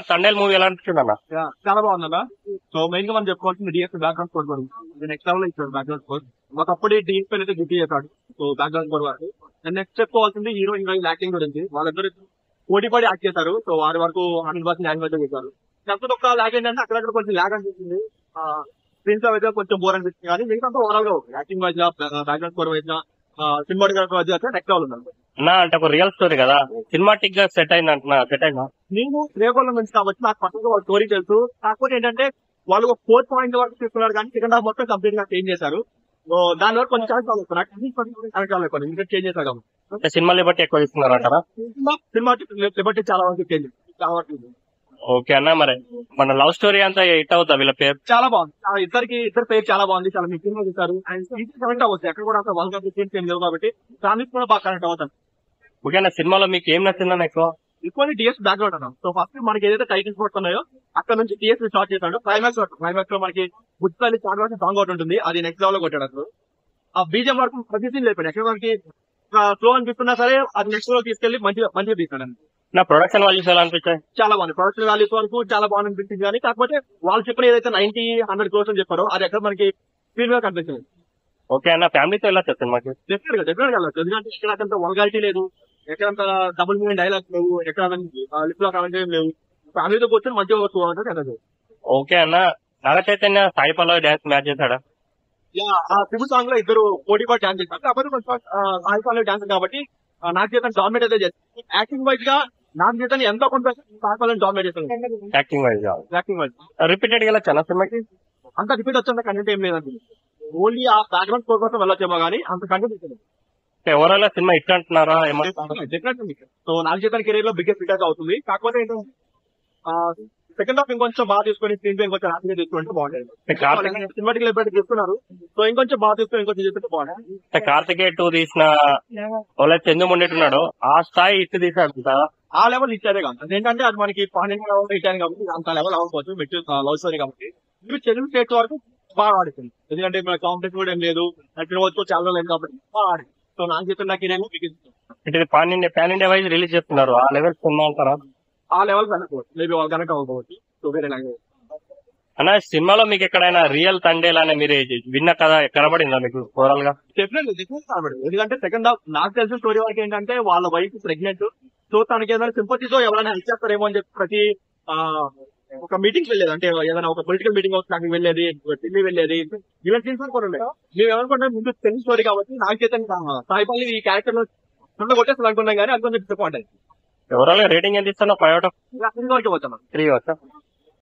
Thandel movie ఎలా అనిపించింది అన్న? చాలా బాగుందన్న. సో మెయిన్ గా మనం చెప్పుకోవాల్సింది డిఎస్ బ్యాక్గ్రౌండ్ స్కోర్ గురించి. ఇది నెక్స్ట్ లెవెల్ ఇచ్చాడు బ్యాక్గ్రౌండ్ స్కోర్. ఒకప్పుడు డిఎస్ పైన అయితే గుర్తు చేశాడు. సో బ్యాక్గ్రౌండ్ స్కోర్ వారికి నెక్స్ట్ చెప్పుకోవాల్సింది హీరో హీరోయిన్ యాక్టింగ్ గురించి. వాళ్ళిద్దరు పోటీ పడి యాక్ట్ చేశారు. సో వారి వరకు 100% లాంగ్వేజ్ చేశారు. కాకపోతే ఒక లాగ్ ఏంటంటే అక్కడక్కడ కొంచెం లాగ్ అనిపించింది. స్క్రీన్ అయితే కొంచెం బోర్ అనిపిస్తుంది కానీ మిగతా ఓవరాల్ గా acting wise background score wise cinematic wise అయితే నెక్స్ట్ లెవెల్ ఉంది. అన్న అంటే ఒక రియల్ స్టోరీ కదా, సినిమాటిక్ గా సెట్ అయింది అంటున్నా. సెట్ అయిందా? నేను శ్రీకాకుళం నుంచి కాబట్టి నాకు పక్కగా వాళ్ళ స్టోరీ తెలుసు. కాకపోతే ఏంటంటే వాళ్ళు ఒక 4 పాయింట్ వరకు తీసుకున్నారు కానీ సెకండ్ హాఫ్ మొత్తం కంప్లీట్ గా చేంజ్ చేశారు. దాని వరకు కొంచెం ఛాన్స్ అవుతుంది. ఇంకా చేంజ్ చేశారు అంటే సినిమా లిబర్టీ ఎక్కువ ఇస్తున్నారు అంటారా? సినిమా లిబర్టీ చాలా వరకు చేంజ్ చాలా. ఓకే అన్న, మరి మన లవ్ స్టోరీ అంతా హిట్ అవుతా వీళ్ళ పేరు? చాలా బాగుంది. ఇద్దరు పేరు చాలా బాగుంది. చాలా ముఖ్యంగా చూస్తారు. అండ్ కనెక్ట్ అవ్వచ్చు. ఎక్కడ కూడా అసలు వాళ్ళ ఏం లేవు కాబట్టి ఫ్యామిలీస్ కూడా బాగా కనెక్ట్ అవుతారు. ఓకేనా, సినిమాలో మీకు ఏం నచ్చిందన్న ఎక్కువ? ఎక్కువ డిఎస్ బ్యాక్గ్రౌండ్ అన్నాం. సో ఫస్ట్ మనకి ఏదైతే టైటిల్స్ పడుతున్నాయో అక్కడ నుంచి డిఎస్ స్టార్ట్ చేశాడు. క్లైమాక్స్ లో మనకి బుద్ధి సాంగ్ ఒకటి ఉంటుంది. అది నెక్స్ట్ లెవెల్ లో కొట్టాడు. అసలు ఆ బీజం వరకు ప్రతి సీన్ లేపాడు. ఎక్కడ మనకి స్లో అనిపిస్తున్నా సరే అది నెక్స్ట్ లో తీసుకెళ్లి మంచిగా తీసాడు. నా ప్రొడక్షన్ వాల్యూస్ ఎలా అనిపించాయి? చాలా బాగుంది. ప్రొడక్షన్ వాల్యూస్ వరకు చాలా బాగుంది అనిపించింది. కానీ కాకపోతే వాళ్ళు చెప్పిన ఏదైతే 90-100 crores అని చెప్పారో అది ఎక్కడ మనకి స్క్రీన్ మీద కనిపించింది. ఓకే అన్న, ఫ్యామిలీతో వెళ్ళొచ్చు సినిమాకి? డెఫినెట్ గా వెళ్ళచ్చు. ఎందుకంటే ఎక్కడంత వల్గారిటీ లేదు, ఎక్కడంత డబుల్ మీనింగ్ డైలాగ్స్ లేవు, ఎక్కడ లిప్ లో కామెంట్ లేవు. ఫ్యామిలీతో కూర్చొని మంచిగా వస్తుంది. ఓకే అన్న, నాగ చైతన్య సాయి పల్లవి డాన్స్ మ్యాచ్ చేశాడా? ఆ ట్రిబుల్ సాంగ్ లో ఇద్దరు పోటీ పడి డాన్స్ చేశారు. కాకపోతే కొంచెం సాయి పల్లవి డాన్స్ కాబట్టి నాకు చేతను డామినేట్ అయితే చేస్తుంది. యాక్టింగ్ వైజ్ గా నాకు చేతను ఎంతో కొంత సాయి పల్లవి డామినేట్ చేస్తుంది. యాక్టింగ్ వైజ్ రిపీటెడ్ గా వెళ్ళొచ్చు అన్న సినిమాకి? అంత రిపీట్ వచ్చేంత కంటెంట్ ఏం లేదండి. ఓన్లీ ఆ బ్యాక్గ్రౌండ్ స్కోర్ కోసం వెళ్ళొచ్చేమో కానీ అంత కంటెంట్ ఇస్తుంది. ఎవరైనా సినిమా హిట్ అంటున్నారా? సో నాగ చైతన్య కెరీర్ లో బిగ్గెస్ట్ హిట్ అవుతుంది. కాకపోతే ఏంటంటే సెకండ్ హాఫ్ ఇంకొంచెం బాగా తీసుకొని స్క్రీన్ ప్లే ఇంకొంచెం హ్యాపీగా తీసుకుంటే బాగుంటుంది. సినిమాటిక్ లెవెల్ తీసుకున్నారు. సో ఇంకొంచెం బాగా తీసుకొని ఇంకొంచెం చేస్తుంటే బాగుంటుంది. కార్తికేయ 2 తీసిన వాళ్ళ చందు ఉండేట్టున్నాడు, ఆ స్థాయి ఇటు తీసాడు. ఆ లెవెల్ ఇచ్చారే కాదు. ఏంటంటే అది మనకి 12 లెవెల్ ఇచ్చాను కాబట్టి అంత లెవెల్ అవ్వకపోవచ్చు. మెట్రో లవ్ స్టోరీ కాబట్టి ఇది తెలుగు స్టేట్స్ వరకు బాగా ఆడుతుంది. ఎందుకంటే మన కాంపిటీషన్ కూడా ఏం లేదు, వచ్చి చాలా లేదు కాబట్టి బాగా ఆడింది. సో నాకు చెప్తున్నా ఇది పాన్ ఇండియా వైజ్ రిలీజ్ చేస్తున్నారు. ఆ లెవెల్ సినిమా అంటారా? ఆ లెవెల్ కనుక్కోవచ్చు. మేబీ వాళ్ళు కనెక్ట్ అవ్వకపోవచ్చు. సో వేరే లాంగ్వేజ్ అన్న, సినిమాలో మీకు ఎక్కడైనా రియల్ తండేల్ అనే మీరు విన్న కథ కనబడిందా మీకు ఓవరాల్ గా? డెఫినెట్లీ కనబడింది. ఎందుకంటే సెకండ్ హాఫ్ నాకు తెలిసిన స్టోరీ వరకు ఏంటంటే వాళ్ళ వైఫ్ ప్రెగ్నెంట్. సో తనకి ఏదైనా సింపతితో ఎవరైనా హెల్ప్ చేస్తారేమో అని చెప్పి ప్రతి ఒక మీటింగ్ వెళ్ళేది. అంటే ఏదైనా ఒక పొలిటికల్ మీటింగ్ వస్తే నాకు వెళ్ళేది, ఢిల్లీ వెళ్ళేది. ఇలా సీన్స్ కూడా ఉన్నాయి. మేము ఏమనుకుంటాం ముందు తెలిసిన స్టోరీ కాబట్టి నాకు చేతను సాయిపల్లి ఈ క్యారెక్టర్ లో కొట్టేస్తాను అనుకున్నాం కానీ అది కొంచెం డిసప్పాయింట్ అయింది. ఓవరాల్ రేటింగ్ ఎంత ఇస్తాను? 5 out of 3 వరకు వచ్చాను. 3 వచ్చా?